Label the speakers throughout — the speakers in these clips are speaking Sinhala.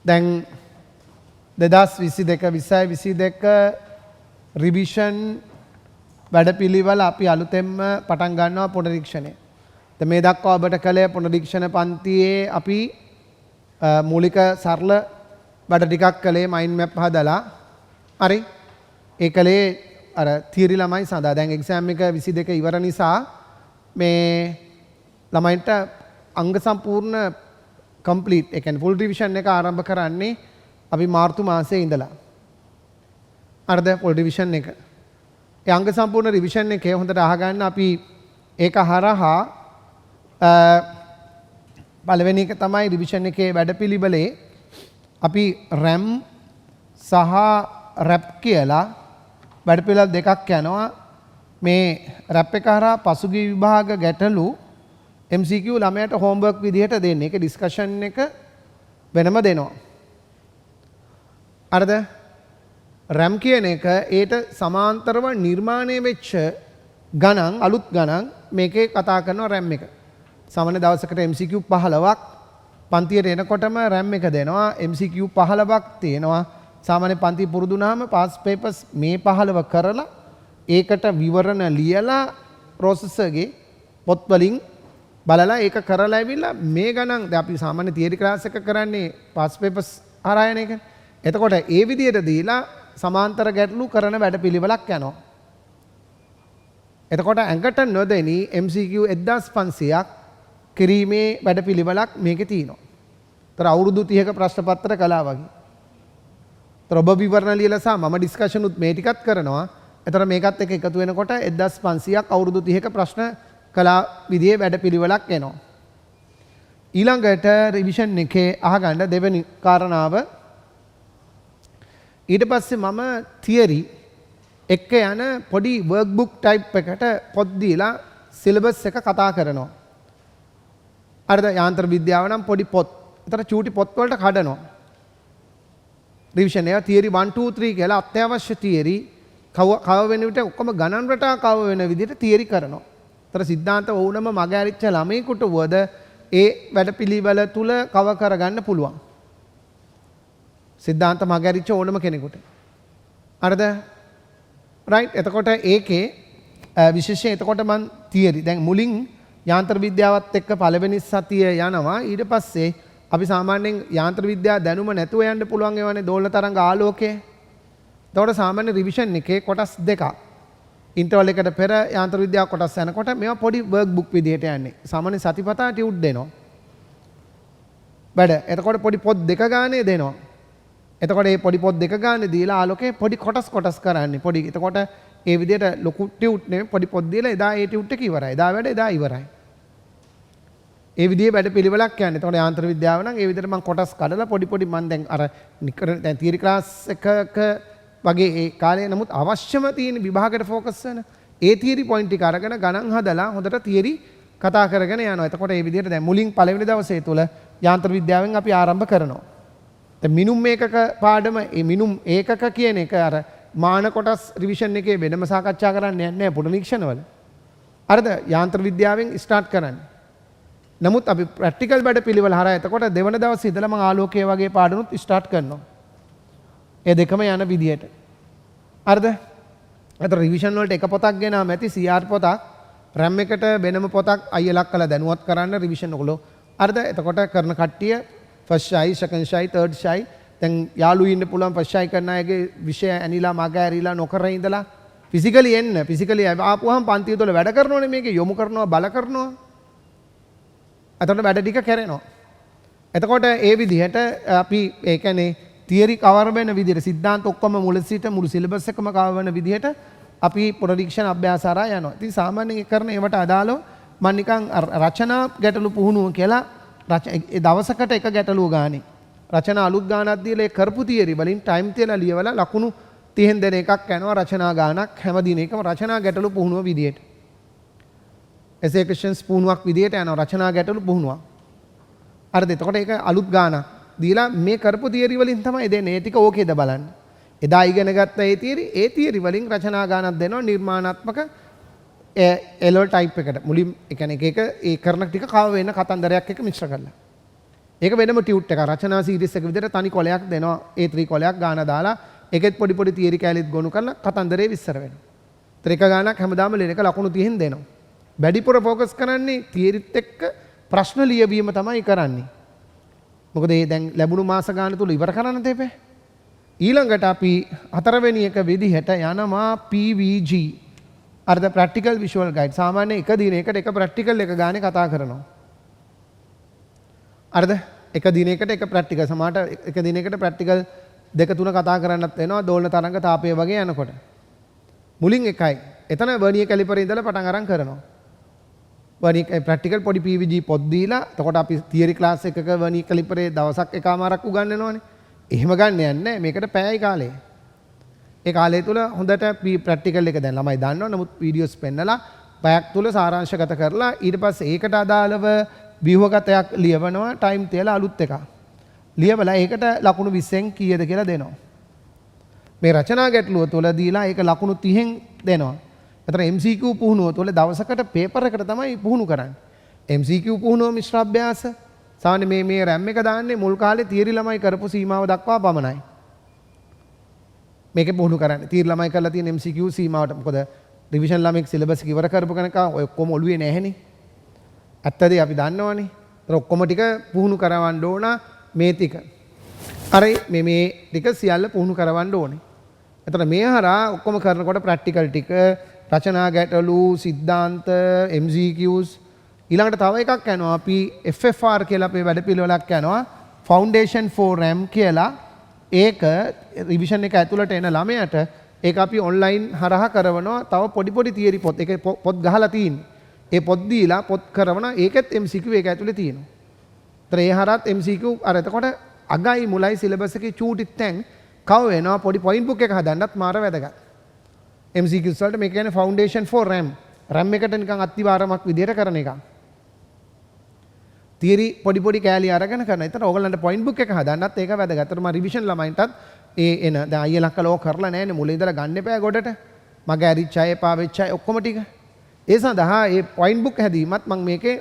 Speaker 1: දැන් 2022 රිවිෂන් වැඩපිළිවෙල අපි අලුතෙන්ම පටන් ගන්නවා පුනරීක්ෂණය. දැන් මේ දක්වා ඔබට කළේ පුනරීක්ෂණ පන්තියේ අපි මූලික සරල වැඩ ටිකක් කළේ මයින්ඩ් මැප් හදලා. හරි. ඒ කලේ අර තියරි ළමයි සඳහා දැන් එක්සෑම් එක 22 ඉවර නිසා මේ ළමයින්ට අංග සම්පූර්ණ කම්ප්ලීට් ඒ කියන්නේ ෆුල් රිවිෂන් එක ආරම්භ කරන්නේ අපි මාර්තු මාසයේ ඉඳලා. හරිද? ෆුල් රිවිෂන් එක. ඒ අංග සම්පූර්ණ රිවිෂන් එකේ හොඳට අහගන්න අපි ඒක හරහා පළවෙනි එක තමයි රිවිෂන් එකේ වැඩපිළිවෙලේ අපි RAM සහ RAP කියලා වැඩපිළිවෙල දෙකක් යනවා. මේ RAP එක හරහා පසුගිය විභාග ගැටලු MCQ ළමයට හෝම්වර්ක් විදිහට දෙන්නේ. ඒක ඩිස්කෂන් එක වෙනම දෙනවා. හරිද? RAM කියන එක ඒට සමාන්තරව නිර්මාණය වෙච්ච ගණන් අලුත් ගණන් මේකේ කතා කරනවා RAM එක. සාමාන්‍ය දවසකට MCQ 15ක් පන්තියට එනකොටම RAM එක දෙනවා. MCQ 15ක් තියෙනවා. සාමාන්‍ය පන්ති පුරුදු වුණාම පාස් පේපර්ස් මේ 15 කරලා ඒකට විවරණ ලියලා ප්‍රොසෙසර්ගේ පොත් වලින් බලලා ඒක කරලා ඇවිල්ලා මේ ගණන් දැන් අපි සාමාන්‍ය තියරි ක්ලාස් එක කරන්නේ පාස් පේපර්ස් හරහායන එක. එතකොට ඒ විදිහට දීලා සමාන්තර ගැටලු කරන වැඩපිළිවෙලක් යනවා. එතකොට ඇඟට නොදෙනී MCQ 1500ක් කිරීමේ වැඩපිළිවෙලක් මේකේ තියෙනවා. ඒතර අවුරුදු 30ක ප්‍රශ්න පත්‍ර කළා වගේ. ඒතර ඔබ විවරණ ලියලා සහ මම ඩිස්කෂන් උත් මේ ටිකත් කරනවා. ඒතර මේකත් එක්ක එකතු වෙනකොට 1500ක් අවුරුදු 30ක ප්‍රශ්න කලා විදිහේ වැඩපිළිවෙලක් එනවා. ඊළඟට රිවිෂන් එකේ අහගන්න දෙවෙනි කාරණාව ඊට පස්සේ මම තියරි එක්ක යන පොඩි වර්ක්බුක් ටයිප් එකට පොත් දීලා සිලබස් එක කතා කරනවා. හරිද? යාන්ත්‍ර විද්‍යාව නම් පොඩි පොත්. ඒතර චූටි පොත් වලට කඩනවා. රිවිෂන් එක තියරි 1 2 3 කියලා අත්‍යවශ්‍ය තියරි කව වෙන විට ඔක්කොම ගණන් රටා කව වෙන විදිහට තියරි කරනවා. ඒතර සිද්ධාන්ත වුණම මග ඇරිච්ච ළමයෙකුට වද ඒ වැඩපිළිවෙල තුල කව කරගන්න පුළුවන්. සිද්ධාන්ත මග ඇරිච්ච ඕනම කෙනෙකුට. හරිද? රයිට්. එතකොට ඒකේ විශේෂයෙන් එතකොට මම තියරි දැන් මුලින් යාන්ත්‍ර විද්‍යාවත් එක්ක පළවෙනි සතිය යනවා. ඊට පස්සේ අපි සාමාන්‍යයෙන් යාන්ත්‍ර විද්‍යාව දැනුම නැතුව යන්න පුළුවන් ඒවානේ දෝලන තරංග ආලෝකය. එතකොට සාමාන්‍ය රිවිෂන් එකේ කොටස් දෙකක්. ඉන්ටර්වල් එකට පෙර යාන්ත්‍ර විද්‍යාව කොටස් යනකොට මේවා පොඩි වර්ක් බුක් විදිහට යන්නේ. සාමාන්‍ය සතිපතා ටියුට් දෙනවා. වැඩ. එතකොට පොඩි පොත් දෙක ගානේ දෙනවා. එතකොට මේ පොඩි පොත් දෙක ගානේ දීලා ආලෝකේ පොඩි කොටස් කරන්නේ. පොඩි. එතකොට ඒ විදිහට ලොකු ටියුට් නෙමෙයි පොඩි පොත් දීලා එදා ඒ ටියුට් එක ඉවරයි. එදා වැඩ එදා ඉවරයි. ඒ විදිහේ වැඩ පිළිවෙලක් යන්නේ. එතකොට යාන්ත්‍ර විද්‍යාව නම් ඒ විදිහට මම කොටස් කඩලා පොඩි මම දැන් අර දැන් තියරි ක්ලාස් එකක වගේ ඒ කාලේ නමුත් අවශ්‍යම තියෙන විභාගයට ફોකස් වෙන ඒ තියරි පොයින්ට් ටික අරගෙන ගණන් හදලා හොඳට තියරි කතා කරගෙන යනවා. එතකොට මේ විදිහට දැන් මුලින් පළවෙනි දවසේ තුල යාන්ත්‍ර විද්‍යාවෙන් අපි ආරම්භ කරනවා. දැන් මිනුම් ඒකක පාඩම මේ මිනුම් ඒකක කියන එක අර මාන කොටස් රිවිෂන් එකේ වෙනම සාකච්ඡා කරන්න යන්නේ නැහැ පුනරීක්ෂණවල. හරිද? යාන්ත්‍ර විද්‍යාවෙන් ස්ටාර්ට් කරන්නේ. නමුත් අපි ප්‍රැක්ටිකල් වැඩ පිළිවෙල හරහා එතකොට දෙවන දවසේ ඉඳලා මම ආලෝකය වගේ පාඩනුත් ස්ටාර්ට් කරනවා. ඒ දෙකම යන විදිහට. හරිද? අතට රිවිෂන් වලට එක පොතක් ගෙනාම ඇති CR පොතක් RAM එකට වෙනම පොතක් අයියලක් කළා දැනුවත් කරන්න රිවිෂන් ඔයගොල්ලෝ. හරිද? එතකොට කරන කට්ටිය first shy, second shy, third shy දැන් යාළුවෝ ඉන්න පුළුවන් ෆස්ට් ෂයි කරන අයගේ විෂය ඇනිලා මග ඇරිලා නොකර ඉඳලා ෆිසිකලි එන්න. ෆිසිකලි ආපුවාම පන්තිය තුළ වැඩ කරනෝනේ මේකේ යොමු කරනවා බල කරනවා. එතකොට වැඩ ටික කරනවා. එතකොට ඒ විදිහට අපි ඒ කියන්නේ තියරි කවර් වෙන විදිහට සිද්ධාන්ත ඔක්කොම මුල සිට මුළු සිලබස් එකම කවර් වෙන විදිහට අපි පුනරීක්ෂණ අභ්‍යාස හරහා යනවා. ඉතින් සාමාන්‍යයෙන් කරන ඒවට අදාළව මම නිකන් රචනා ගැටලු පුහුණුව කියලා ඒ දවසකට එක ගැටලුව ගානේ. රචනා අලුත් ගානක් දීලා ඒ කරපු තියරි වලින් ටයිම් තියලා ලියවලා ලකුණු 30 දෙන එකක් යනවා රචනා ගානක් හැම දිනේකම රචනා ගැටලු පුහුණුව විදිහට. essay questions පුහුණුවක් විදිහට යනවා රචනා ගැටලු පුහුණුවක්. හරිද? එතකොට ඒක අලුත් ගානක් දීලා මේ කරපු තියරි වලින් තමයි දෙන්නේ. ඒ ටික ඕකේද බලන්න. එදා ඉගෙන ගත්ත ඒ තියරි වලින් රචනා ගානක් දෙනවා නිර්මාණාත්මක එලෝ ටයිප් එකට. මුලින් ඒ කියන්නේ එක ඒ කරන ටික කව වෙන කතන්දරයක් එක මිශ්‍ර කරලා. ඒක වෙනම ටියුට් එකක්. රචනා සීරීස් එක විදිහට තනි කොලයක් දෙනවා. A3 කොලයක් ගාන දාලා ඒකෙත් පොඩි පොඩි තියරි කැලිත් ගොනු කරලා කතන්දරේ විස්තර වෙනවා. ත්‍රික ගානක් හැමදාම ලියන එක ලකුණු 30න් දෙනවා. වැඩිපුර ෆෝකස් කරන්නේ තියරිත් එක්ක ප්‍රශ්න ලියවීම තමයි කරන්නේ. මොකද මේ දැන් ලැබුණු මාස ගාන තුල ඉවර කරන්න දෙපේ. ඊළඟට අපි හතරවෙනි එක විදිහට යනවා PVG. අර ද ප්‍රැක්ටිකල් විෂුවල් ගයිඩ්. සාමාන්‍ය එක දිනයකට එක ප්‍රැක්ටිකල් එක ගානේ කතා කරනවා. අරද එක දිනයකට එක ප්‍රැක්ටිකල් සමහරට එක දිනයකට ප්‍රැක්ටිකල් දෙක තුන කතා කරන්නත් වෙනවා දෝලන තරංග තාපය වගේ යනකොට. මුලින් එකයි. එතන වර්නිය කැලිපරේ ඉඳලා පටන් අරන් කරනවා. වර්නිය ප්‍රැක්ටිකල් පොඩි PVG පොත් දීලා එතකොට අපි තියරි ක්ලාස් එකක වර්නිය කැලිපරේ දවසක් එකමාරක් උගන්වනවානේ. එහෙම ගන්න යන්නේ මේකට පැයයි කාලේ. ඒ කාලය තුල හොඳට ප්‍රැක්ටිකල් එක දැන් ළමයි දන්නවා. නමුත් වීඩියෝස් පෙන්නලා පැයක් තුල සාරාංශගත කරලා ඊට පස්සේ ඒකට අදාළව ව්‍යුහගතයක් ලියවනවා ටයිම් තියලා අලුත් එකක්. ලියවලා ඒකට ලකුණු 20න් කීයද කියලා දෙනවා. මේ රචනා ගැටලුව තුල දීලා ඒක ලකුණු 30න් දෙනවා. එතන MCQ පුහුණුව තුල දවසකට පේපර් එකට තමයි පුහුණු කරන්නේ. MCQ පුහුණුව මිශ්‍ර අභ්‍යාස සාමාන්‍ය මේ RAM එක දාන්නේ මුල් කාලේ තියරි ළමයි කරපු සීමාව දක්වා පමණයි. මේකේ පුහුණු කරන්නේ. තියරි ළමයි කරලා තියෙන MCQ සීමාවට. මොකද රිවිෂන් ළමෙක් සිලබස් එක ඉවර කරපු කෙනක ඔය ඔක්කොම ඔළුවේ නැහැනේ. ඇත්තද අපි දන්නවනේ. ඒතර ඔක්කොම ටික පුහුණු කරවන්න ඕන මේ ටික. අර මේ ටික සියල්ල පුහුණු කරවන්න ඕනේ. එතන මේ හරහා ඔක්කොම කරනකොට ප්‍රැක්ටිකල් ටික රචනා ගැටලු සිද්ධාන්ත MCQs ඊළඟට තව එකක් යනවා අපි FFR කියලා අපේ වැඩපිළිවෙලක් යනවා Foundation for RAM කියලා. ඒක රිවිෂන් එක ඇතුළට එන ළමයට ඒක අපි ඔන්ලයින් හරහා කරනවා. තව පොඩි පොඩි තියරි පොත් ඒක පොත් ගහලා තියෙන්නේ. ඒ පොත් දීලා පොත් කරවන ඒකෙත් MCQ ඒක ඇතුලේ තියෙනවා. ඒතර ඒ හරහත් MCQ අර එතකොට අගයි මුලයි සිලබස් එකේ චූටිත් තැන් කව වෙනවා පොඩි පොයින්ට් බුක් එක හදන්නත් මාර වැදගත්. MCQs වලට මේ කියන්නේ Foundation for RAM. RAM එකට නිකන් අත්විවරමක් විදියට කරන එක. තියරි පොඩි පොඩි කෑලි අරගෙන කරන. ඒතර ඕගලන්ට පොයින්ට් බුක් එක හදන්නත් ඒක වැදගත්. ඒතර මම රිවිෂන් ළමයින්ටත් ඒ එන දැන් අයියලා කළෝ කරලා නැහැනේ මුලින් ඉඳලා ගන්න එපා ගොඩට. මගේ ඇරිච්ච අය පා වෙච්ච අය ඔක්කොම ටික. ඒ සඳහා ඒ පොයින්ට් බුක් හැදීමත් මම මේකේ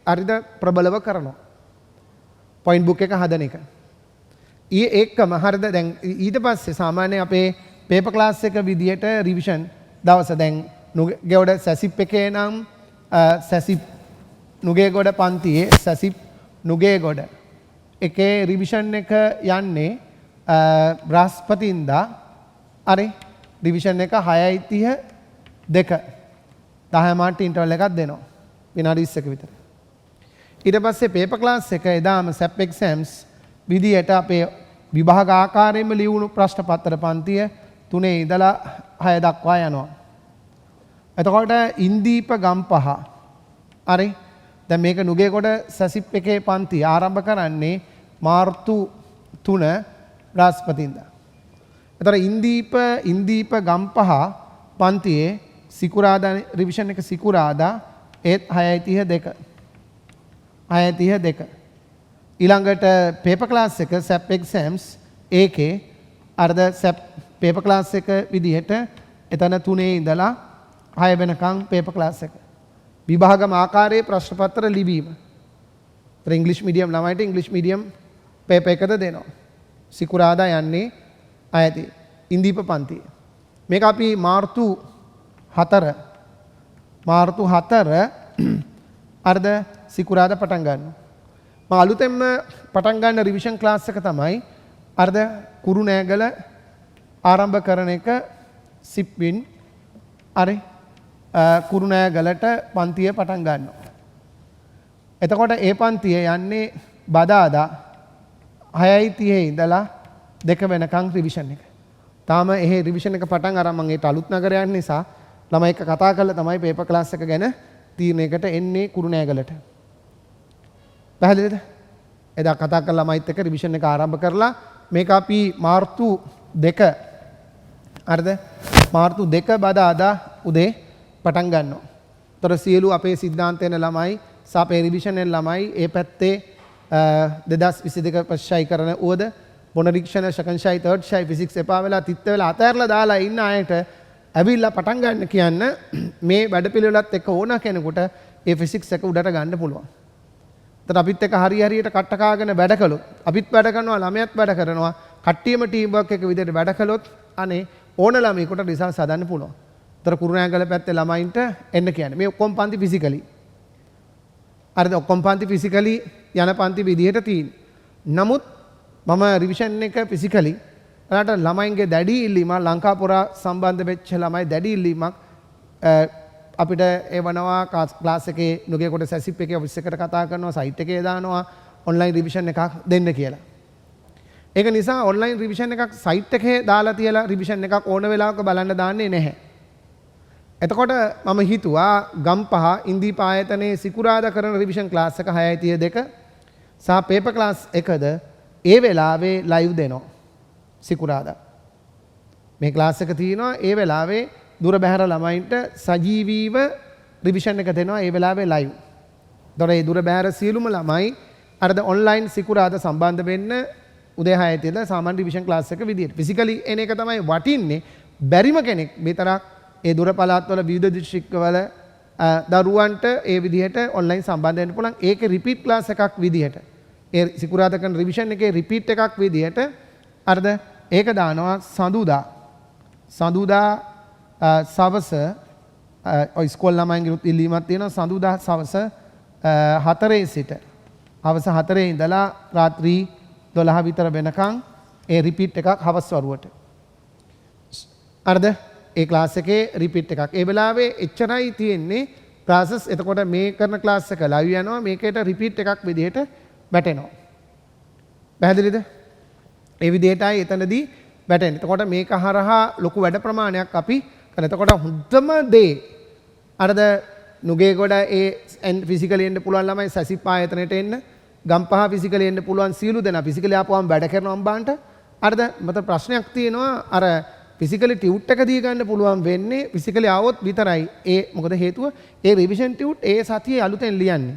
Speaker 1: අරිද ප්‍රබලව කරනවා. පොයින්ට් බුක් එක හදන එක. ඒකම හරිද දැන් ඊට පස්සේ සාමාන්‍ය අපේ පේපර් ක්ලාස් එක විදියට රිවිෂන් දවස දැන් නුගේගොඩ සැසිප් එකේ නම් සැසිප් නුගේගොඩ පන්තියේ සැසිප් නුගේගොඩ එකේ රිවිෂන් එක යන්නේ බ්‍රහස්පතින්දා අරේ රිවිෂන් එක 6:30 2 10 මාට ඉන්ටර්වල් එකක් දෙනවා විනාඩි 20ක විතර. ඊට පස්සේ පේපර් ක්ලාස් එක එදාම SAP exams විදියට අපේ විභාග ආකාරයෙන්ම ලියුණු ප්‍රශ්න පත්‍ර පන්තිය 3 ඉඳලා 6 දක්වා යනවා. එතකොට ඉන්දීප ගම්පහ හරි දැන් මේක නුගේගොඩ සැසිප් එකේ පන්තිය ආරම්භ කරන්නේ මාර්තු 3 බ්‍රහස්පතින්දා. එතකොට ඉන්දීප ගම්පහ පන්තියේ සිකුරාදා රිවිෂන් එක සිකුරාදා ඒත් 6:32 6:32 ඊළඟට පේපර් ක්ලාස් එක SAP exams ඒකේ අර්ධ SAP පේපර් ක්ලාස් එක විදිහට එතන 3 ඉඳලා 6 වෙනකන් පේපර් ක්ලාස් එක විභාගම ආකාරයේ ප්‍රශ්න පත්‍ර ලිවීම. ඒතර ඉංග්‍රීසි මීඩියම් ළමයිට ඉංග්‍රීසි මීඩියම් පේපර් එකද දෙනවා. සිකුරාදා යන්නේ ආයතී ඉන්දීප පන්තිය. මේක අපි මාර්තු 4 අර්ධ සිකුරාදා පටන් ගන්නවා. මම අලුතෙන්ම පටන් ගන්න රිවිෂන් ක්ලාස් එක තමයි අර්ධ කුරුණෑගල ආරම්භ කරන එක සිප්වින් හරි කුරුණෑගලට පන්තිය පටන් ගන්නවා. එතකොට ඒ පන්තිය යන්නේ බදාදා 6:30 ඉඳලා 2 වෙනකන් රිවිෂන් එක. තාම එහෙ රිවිෂන් එක පටන් අරන් මම ඒට අලුත් නගරයක් නිසා ළමයි එක්ක කතා කරලා තමයි පේපර් ක්ලාස් එක ගැන තීරණයකට එන්නේ කුරුණෑගලට. පැහැදිලිද? එදා කතා කරලා ළමයිත් එක්ක රිවිෂන් එක ආරම්භ කරලා මේක අපි මාර්තු 2 හරිද? මාර්තු 2 බදාදා උදේ පටන් ගන්නවා. ତොර සියලු අපේ සිද්ධාන්තයන ළමයි සාපේ රිවිෂන් එකේ ළමයි ඒ පැත්තේ 2022 පස්චයි කරන උවද මොනරික්ෂණ සකන්ෂයි තර්ඩ් ෂයි ෆිසික්ස් එපා වෙලා තිත්ත වෙලා අතහැරලා දාලා ඉන්න අයට ඇවිල්ලා පටන් ගන්න කියන්න මේ වැඩපිළිවෙලත් එක්ක ඕන කෙනෙකුට ඒ ෆිසික්ස් එක උඩට ගන්න පුළුවන්. එතකොට අපිත් එක්ක හරියට කට්ට කාගෙන වැඩ කළොත් අපිත් වැඩ කරනවා ළමයාත් වැඩ කරනවා කට්ටියම ටීම් වර්ක් එක විදිහට වැඩ කළොත් අනේ ඕන ළමයෙකුට රිසල්ට්ස් හදන්න පුළුවන්. එතකොට කුරුණෑගල පැත්තේ ළමයින්ට එන්න කියන්නේ මේ ඔක්කොම පන්ති ෆිසිකලි. අර ඔක්කොම පන්ති ෆිසිකලි යන පන්ති විදිහට තියෙන. නමුත් මම රිවිෂන් එක ෆිසිකලි අරට ළමයින්ගේ දැඩි ඉල්ලීමක් ලංකාපුරා සම්බන්ධ වෙච්ච ළමයි දැඩි ඉල්ලීමක් අපිට එවනවා ක්ලාස් එකේ නුගේකොට සැසිප් එකේ ඔෆිස් එකට කතා කරනවා සයිට් එකේ දානවා ඔන්ලයින් රිවිෂන් එකක් දෙන්න කියලා. ඒක නිසා ඔන්ලයින් රිවිෂන් එකක් සයිට් එකේ දාලා තියලා රිවිෂන් එකක් ඕන වෙලාවක බලන්න දාන්නේ නැහැ. එතකොට මම හිතුවා ගම්පහ ඉන්දීප ආයතනයේ සිකුරාදා කරන රිවිෂන් ක්ලාස් එක 6:32 සහ පේපර් ක්ලාස් එකද ඒ වෙලාවේ ලයිව් දෙනවා. සිකුරාදා මේ ක්ලාස් එක තියෙනවා ඒ වෙලාවේ දුර බැහැර ළමයින්ට සජීවීව රිවිෂන් එක දෙනවා ඒ වෙලාවේ ලයිව්. ඒතකොට ඒ දුර බැහැර සියලුම ළමයි අරද ඔන්ලයින් සිකුරාදා සම්බන්ධ වෙන්න උදේ 6 ඉඳලා සාමාන්‍ය රිවිෂන් ක්ලාස් එක විදියට. ෆිසිකලි එන එක තමයි වටින්නේ. බැරිම කෙනෙක් විතරක් ඒ දුර පළාත්වල විවිධ දිස්ත්‍රික්කවල දරුවන්ට ඒ විදිහට ඔන්ලයින් සම්බන්ධ වෙන්න පුළුවන්. ඒකේ රිපීට් ක්ලාස් එකක් විදිහට. ඒ සිකුරාදා කරන රිවිෂන් එකේ රිපීට් එකක් විදිහට අරද ඒක දානවා සඳුදා සවස ඔය ස්කෝල් ළමයින්ගේ ඉල්ලීමක් තියෙනවා සඳුදා සවස 4 සිට හවස 4 ඉඳලා රාත්‍රී 12 විතර වෙනකන් ඒ රිපීට් එකක් හවස් වරුවට. අරද ඒ ක්ලාස් එකේ රිපීට් එකක්. ඒ වෙලාවේ එච්චරයි තියෙන්නේ ක්ලාසස්. එතකොට මේ කරන ක්ලාස් එක ලයිව් යනවා මේකේට රිපීට් එකක් විදිහට වැටෙනවා. පැහැදිලිද? ඒ විදිහටයි එතනදී වැටෙන්නේ. එතකොට මේක හරහා ලොකු වැඩ ප්‍රමාණයක් අපි කරන. එතකොට හොඳම දේ අරද නුගේගොඩ ඒ ෆිසිකලි එන්න පුළුවන් ළමයි සැසිප් ආයතනයට එන්න. ගම්පහ ෆිසිකලි එන්න පුළුවන් සියලු දෙනා ෆිසිකලි ආපුවම වැඩ කරනවා අම්බාන්ට. අරද මට ප්‍රශ්නයක් තියෙනවා අර ෆිසිකලි ටියුට් එක දී ගන්න පුළුවන් වෙන්නේ ෆිසිකලි ආවොත් විතරයි. ඒ මොකද හේතුව ඒ රිවිෂන් ටියුට් ඒ සතියේ අලුතෙන් ලියන්නේ.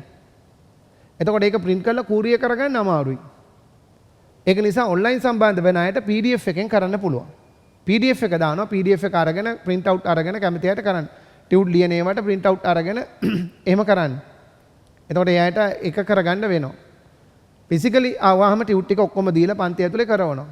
Speaker 1: එතකොට ඒක print කරලා කූරිය කරගන්න අමාරුයි. ඒක නිසා ඔන්ලයින් සම්බන්ධ වෙන අයට PDF එකෙන් කරන්න පුළුවන්. PDF එක දානවා PDF එක අරගෙන print out අරගෙන කැමති අයට කරන්න. ටියුට් ලියන ඒවාට print out අරගෙන එහෙම කරන්න. එතකොට ඒ අයට එක කරගන්න වෙනවා. ෆිසිකලි ආවහම ටියුට් එක ඔක්කොම දීලා පන්ති ඇතුලේ කරවනවා.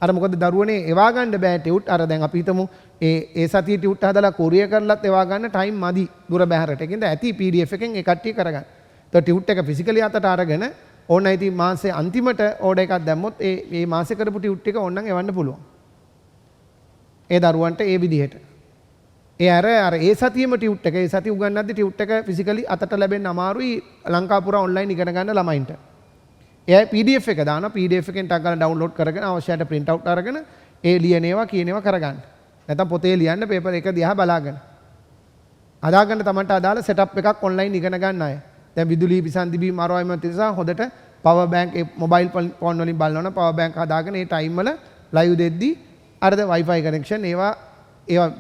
Speaker 1: අර මොකද දරුවනේ එවා ගන්න බෑ ටියුට්. අර දැන් අපි හිතමු ඒ සතියේ ටියුට් හදලා කෝරිය කරලත් එවා ගන්න ටයිම් මදි දුර බැහැරට. ඒකින්ද ඇති PDF එකෙන් ඒ කට්ටිය කරගන්න. તો ටියුට් එක ෆිසිකලි අතට අරගෙන ඕනයි ඉතින් මාසේ අන්තිමට ඕඩර් එකක් දැම්මොත් ඒ මාසේ කරපු ටියුට් එක ඕනනම් එවන්න පුළුවන්. ඒ දරුවන්ට ඒ විදිහට. ඒ අර ඒ සතියෙම ටියුට් එක ඒ සතිය උගන්වද්දි ටියුට් එක ෆිසිකලි අතට ලැබෙන්න අමාරුයි ලංකාපුරා ඔන්ලයින් ඉගෙන ගන්න ළමයින්ට. ඒ PDF එක දානවා PDF එකෙන් ටක් ගාලා ඩවුන්ලෝඩ් කරගෙන අවශ්‍යයට print out අරගෙන ඒ ලියන ඒවා කියන ඒවා කරගන්න. නැත්නම් පොතේ ලියන්න පේපර් එක දිහා බලාගෙන. අදාගන්න තමන්ට අදාළ සෙටප් එකක් ඔන්ලයින් ඉගෙන ගන්න අය. දැන් විදුලි විසන්ධි බීම් අරවයිම නිසා හොඳට පවර් බැංක් ඒ මොබයිල් ෆෝන් වලින් බලනවනම් පවර් බැංක් හදාගෙන ඒ ටයිම් වල ලයිව් දෙද්දි අරද Wi-Fi කනෙක්ෂන් ඒවා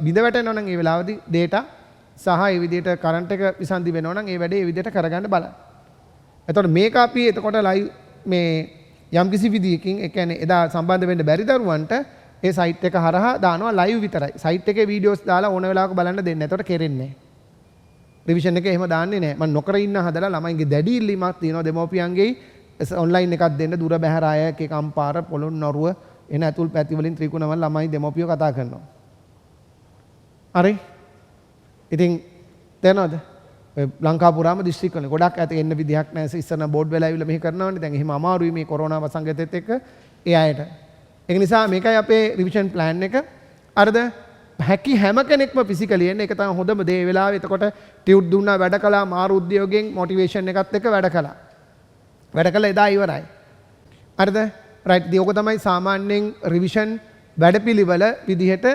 Speaker 1: බිඳ වැටෙනවා නම් ඒ වෙලාවදී data සහ ඒ විදිහට කරන්ට් එක විසන්ධි වෙනවා නම් ඒ වැඩේ ඒ විදිහට කරගන්න බලන්න. එතකොට මේක අපි එතකොට ලයිව් මේ යම්කිසි විදියකින් ඒ කියන්නේ එදා සම්බන්ධ වෙන්න බැරි දරුවන්ට ඒ සයිට් එක හරහා දානවා ලයිව් විතරයි. සයිට් එකේ වීඩියෝස් දාලා ඕන වෙලාවක බලන්න දෙන්නේ. එතකොට කෙරෙන්නේ නැහැ. රිවිෂන් එකේ එහෙම දාන්නේ නැහැ. මම නොකර ඉන්න හදලා ළමයින්ගේ දැඩි ඉල්ලීමක් තියෙනවා දෙමෝපියන්ගේ ඔන්ලයින් එකක් දෙන්න දුර බැහැර අය එක අම්පාර පොළොන්නරුව එන ඇතුල් පැති වලින් ත්‍රිකුණවල ළමයි දෙමෝපියෝ කතා කරනවා. හරි. ඉතින් තේනවද? ලංකාපුරාම දිස්ත්‍රික්කවල ගොඩක් ඇත එන්න විදිහක් නැහැ. ඉස්සර බෝඩ් වෙලා ඇවිල්ලා මෙහි කරනවනේ. දැන් එහෙම අමාරුයි මේ කොරෝනා වසංගතෙත් එක්ක ඒ අයට. ඒක නිසා මේකයි අපේ රිවිෂන් ප්ලෑන් එක. අරද හැකි හැම කෙනෙක්ම ෆිසිකලි එන්න. ඒක තමයි හොඳම දේ. ඒ වෙලාවේ එතකොට ටියුට් දුන්නා වැඩ කළා මාරු උද්‍යෝගයෙන් මොටිවේෂන් එකත් එක්ක වැඩ කළා. වැඩ කළා එදා ඉවරයි. හරිද? රයිට්. ඒක තමයි සාමාන්‍යයෙන් රිවිෂන් වැඩපිළිවෙල විදිහට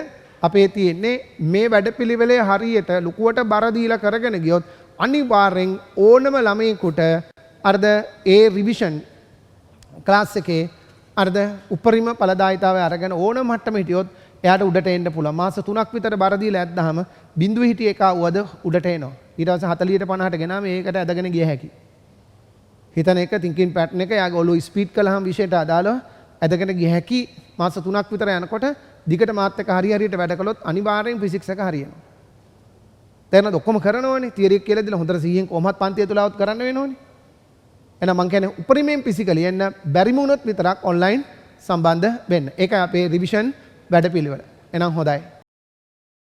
Speaker 1: අපේ තියෙන්නේ. මේ වැඩපිළිවෙලේ හරියට ලකුවට බර දීලා කරගෙන ගියොත් අනිවාර්යෙන් ඕනම ළමයෙකුට අර්ධ ඒ රිවිෂන් ක්ලාස් එකේ අර්ධ උපරිම ඵලදායීතාවය අරගෙන ඕන මට්ටම හිටියොත් එයාට උඩට එන්න පුළුවන්. මාස 3ක් විතර බර දීලා ඇද්දාම බිඳුවේ හිටිය එක වද උඩට එනවා. ඊට පස්සේ 40ට 50ට ගෙනාම ඒකට ඇදගෙන ගිය හැකි. හිතන එක thinking pattern එක යාගේ ඔළුව ස්පීඩ් කළාම විෂයට අදාළව ඇදගෙන ගිය හැකි. මාස 3ක් විතර යනකොට දිගට මාත් එක්ක හරියට වැඩ කළොත් අනිවාර්යෙන් ෆිසික්ස් එක හරියනවා. දැන් ඔක්කොම කරනවනේ තියරි එක කියලා දීලා හොඳට 100න් කොහොමත් පන්තිය තුල આવුත් කරන්න වෙනවනේ. එහෙනම් මං කියන්නේ උපරිමයෙන් පිසිකලි එන්න බැරිම වුණොත් විතරක් ඔන්ලයින් සම්බන්ධ වෙන්න. ඒකයි අපේ රිවිෂන් වැඩපිළිවෙල. එහෙනම් හොඳයි.